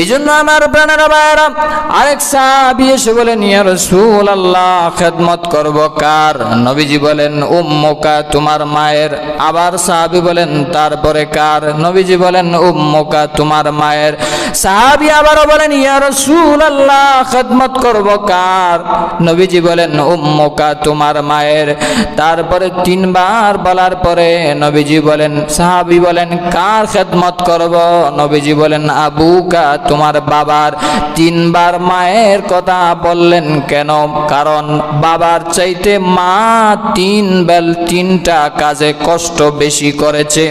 এই জন্য আমার প্রাণের ভাইরা আরেক সাহাবী এসে বলেন, ইয়া রাসূলুল্লাহ, খেদমত করব কার? নবীজি বলেন, উম্মুকা, তোমার মায়ের। আবার সাহাবী বলেন, তারপরে কার? নবীজি বলেন, উম্মুকা, তোমার মায়ের। সাহাবী আবারও বলেন, ইয়া রাসূলুল্লাহ, খেদমত করব কার? নবীজি বলেন, উম্মুকা, তোমার মায়ের। তারপরে তিনবার বলার পরে নবীজি বলেন, সাহাবী বলেন, কার খেদমত করব? নবীজি বলেন, আবুকা, তোমার বাবার। তিনবার মায়ের কথা বললেন কেন? কারণ বাবার চাইতে মা তিনটা কাজে কষ্ট বেশি করেছে।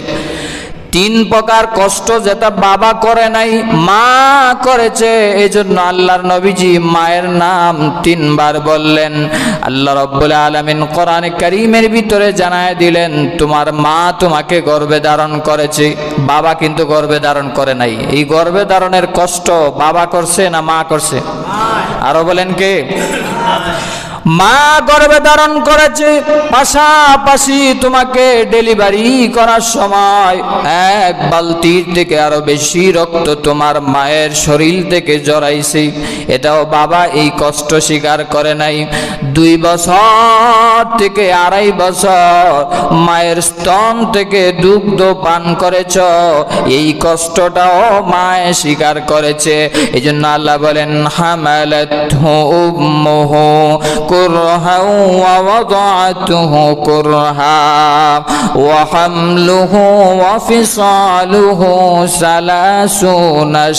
তিন প্রকার কষ্ট যেটা বাবা করে নাই, মা করেছে। এই জন্য আল্লাহর নবীজি মায়ের নাম তিনবার বললেন। আল্লাহ রাব্বুল আলামিন কোরআনে কারীমের ভিতরে জানায় দিলেন, তোমার মা তোমাকে গর্ভে ধারণ করেছে, বাবা কিন্তু গর্ভে ধারণ করে নাই। এই গর্ভে ধারণের কষ্ট বাবা করছে না মা করছে? আরো বলেন কে? মা গর্ভে ধারণ করেছে, পাশাপাশি তোমাকে ডেলিভারি করার সময় এক বালতির থেকে আরো বেশি রক্ত তোমার মায়ের শরীর থেকে জড়াইছে। এটাও বাবা এই কষ্ট স্বীকার করে নাই। 2 বছর থেকে 2.5 বছর মায়ের স্তন থেকে দুগ্ধ পান করেছ, এই কষ্টটাও মায়ে স্বীকার করেছে। এই জন্য আল্লাহ বলেন, হামালাতহু উম্মুহু كرها ووضعته كرها وحمله وفصاله 30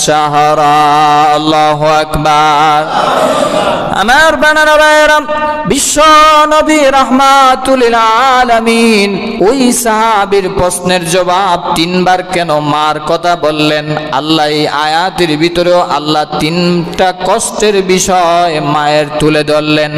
شهرا الله أكبر আমার বানানো ভাইরা, বিশ্ব নবী রাহমাতুল লিল আলামিন ওই সাহাবীর প্রশ্নের জবাব তিনবার কেন মার কথা বললেন? আল্লাহ এই আয়াতের ভিতরেও আল্লাহ 3টা কষ্টের বিষয় মায়ের তুলে ধরলেন।